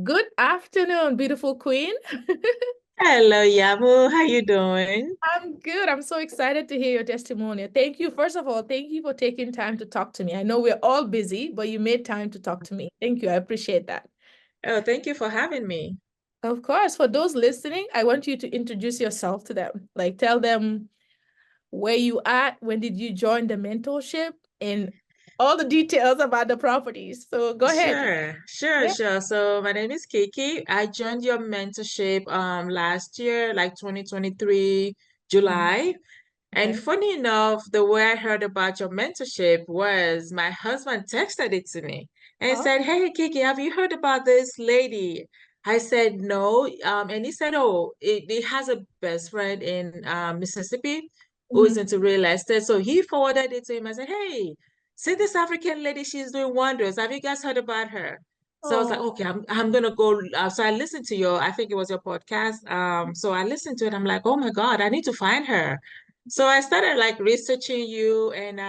Good afternoon, beautiful queen. Hello, Yamu. How you doing? I'm good. I'm so excited to hear your testimonial. Thank you. First of all, thank you for taking time to talk to me. I know we're all busy, but you made time to talk to me. Thank you. I appreciate that. Oh, thank you for having me. Of course, for those listening, I want you to introduce yourself to them. Like tell them where you at, when did you join the mentorship, and all the details about the properties. So go ahead. Yeah. Sure. So my name is Kiki. I joined your mentorship last year, like 2023, Mhm. July. And Okay. funny enough, the way I heard about your mentorship was my husband texted it to me and Oh. said, "Hey, Kiki, have you heard about this lady?" I said, "No." And he said, "Oh, it has a best friend in Mississippi who is Mhm. into real estate." So he forwarded it to him. I said, "Hey, see this African lady, she's doing wonders. Have you guys heard about her?" So I was like, Oh. "Okay, I'm gonna go." So I listened to your, I think it was your podcast. So I listened to it. I'm like, "Oh my God, I need to find her." So I started like researching you, and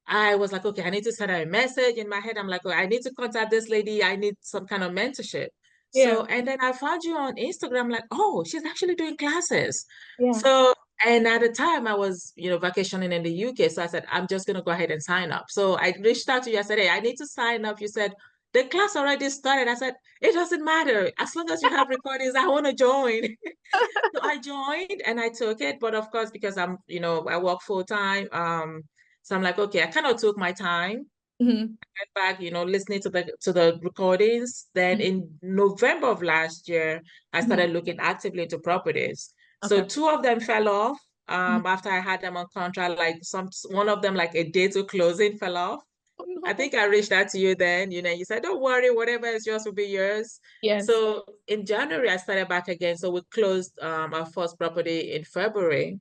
I was like, okay, I need to send her a message in my head. I'm like, oh, I need to contact this lady. I need some kind of mentorship. Yeah. So, and then I found you on Instagram, like, oh, she's actually doing classes. Yeah. So, and at the time I was, vacationing in the UK. So I said, I'm just going to go ahead and sign up. So I reached out to you. I said, hey, I need to sign up. You said, the class already started. I said, it doesn't matter. As long as you have recordings, I want to join. So I joined and I took it, but of course, because I work full time. So I'm like, okay, I kind of took my time, Mhm. went back, listening to the recordings. Then Mhm. in November of last year, I Mhm. started looking actively into properties. So Okay. two of them fell off Mhm. after I had them on contract, like one of them, like a day to closing, fell off. Oh, I no. think I reached out to you then, you said, don't worry, whatever is yours will be yours. Yes. So in January, I started back again. So we closed our first property in February.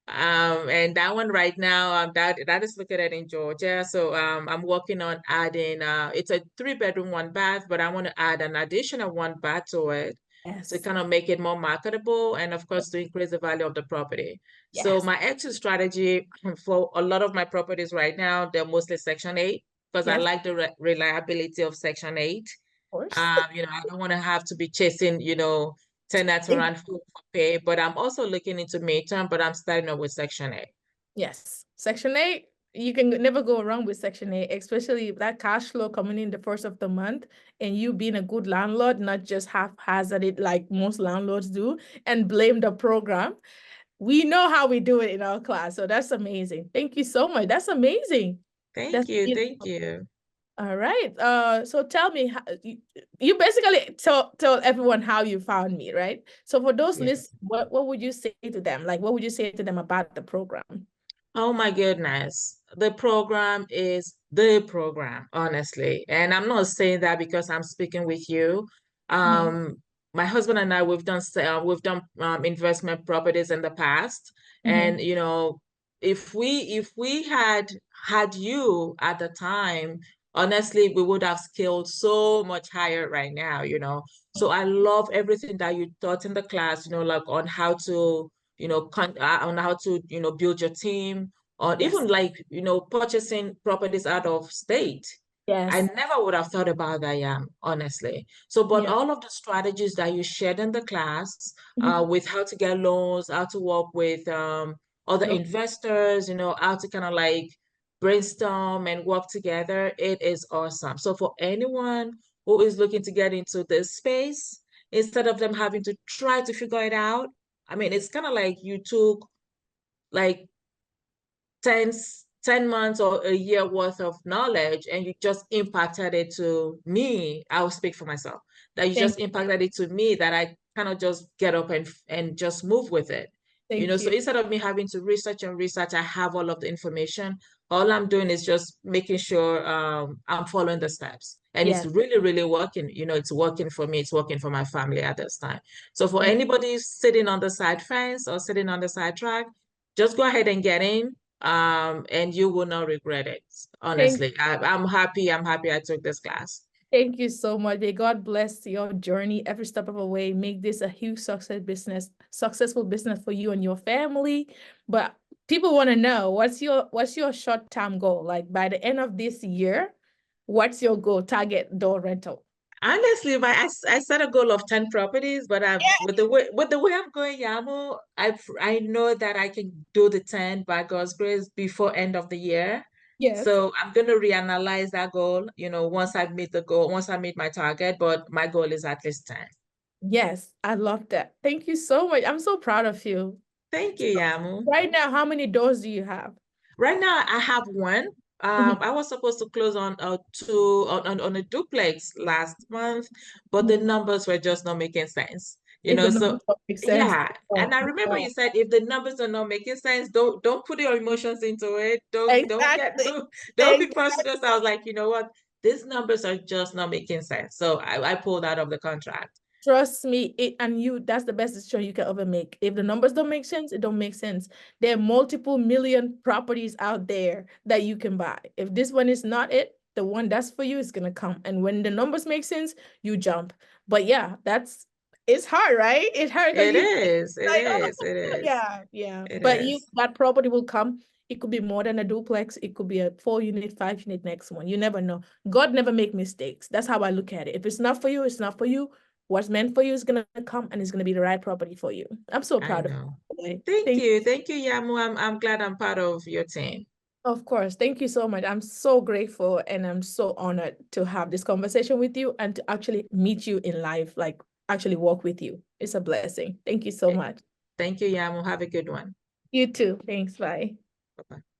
And that one right now, that is located in Georgia. So I'm working on adding it's a 3 bedroom, 1 bath, but I want to add an additional 1 bath to it to Yes. kind of make it more marketable and of course to increase the value of the property. So Yes. my exit strategy for a lot of my properties right now, they're mostly Section 8 because I Yes. like the reliability of Section 8. Of course. I don't want to have to be chasing, tenants Big. around for pay, but I'm also looking into midterm, but I'm starting off with Section 8. Yes. Section 8, you can never go wrong with Section 8, especially that cash flow coming in the first of the month and you being a good landlord, not just haphazard it like most landlords do and blame the program. We know how we do it in our class. So that's amazing. Thank you so much. That's amazing. That's Thank you, thank beautiful. you. All right. So tell me, you basically tell everyone how you found me, right? So for those lists, Yes. what would you say to them? Like, what would you say to them about the program? Oh my goodness. The program is the program, honestly. And I'm not saying that because I'm speaking with you. Mhm. Um, my husband and I, we've done investment properties in the past. Mhm. And if we had you at the time, honestly, we would have scaled so much higher right now. So I love everything that you taught in the class, like on how to on how to, build your team, or Yes. even like, purchasing properties out of state. I Yes. never would have thought about that, yeah, honestly. So, but Yeah. all of the strategies that you shared in the class, Mhm. with how to get loans, how to work with other Yep. investors, how to kind of like brainstorm and work together, it is awesome. So for anyone who is looking to get into this space, instead of them having to try to figure it out, I mean, it's kind of like you took like 10, 10 months or a year worth of knowledge and you just impacted it to me. I'll speak for myself. That you Thank just impacted it to me that I kind of just get up and just move with it. thank So you. instead of me having to research and research, I have all of the information. All I'm doing is just making sure I'm following the steps. And it's Yes. really, really working. It's working for me. It's working for my family at this time. So for Thank anybody sitting on the side fence or sitting on the side track, just go ahead and get in, and you will not regret it. thank Honestly, I'm happy. I'm happy I took this class. thank you so much. May God bless your journey every step of the way. Make this a huge successful business for you and your family. But people want to know what's your short-term goal? Like by the end of this year, what's your goal? Target door rental. Honestly, I set a goal of 10 properties, but I've with the way I'm going, Yamu, I know that I can do the 10 by God's grace before end of the year. Yes. So I'm gonna reanalyze that goal, once I meet the goal, once I meet my target, but my goal is at least 10. Yes, I love that. Thank you so much. I'm so proud of you. Thank you, Yamu. Right now, how many doors do you have? Right now, I have one. Mhm. I was supposed to close on two on a duplex last month, but the Mhm. numbers were just not making sense. If the So numbers don't make sense. yeah. Oh, And I remember no. you said if the numbers are not making sense, don't put your emotions into it. Don't get Exactly. too don't be frustrated. So I was like, you know what? These numbers are just not making sense. So I pulled out of the contract. Trust me, that's the best decision you can ever make. If the numbers don't make sense, it don't make sense. There are multiple million properties out there that you can buy. If this one is not it, the one that's for you is gonna come. And when the numbers make sense, you jump. But yeah, it's hard, right? It's hard because It you is, it like, oh, is, it is, yeah, yeah. it But is. that property will come. It could be more than a duplex. It could be a 4 unit, 5 unit next one. You never know. God never make mistakes. That's how I look at it. If it's not for you, it's not for you. What's meant for you is gonna come and it's gonna be the right property for you. I'm so I proud of know. you. Thank Thank you. Thank you, Yamu. I'm glad I'm part of your team. Of course. Thank you so much. I'm so grateful and I'm so honored to have this conversation with you and to actually meet you in life, like actually walk with you. It's a blessing. Thank you so Eh, much. Thank you, Yamu. Have a good one. You too. Thanks. Bye. Bye-bye.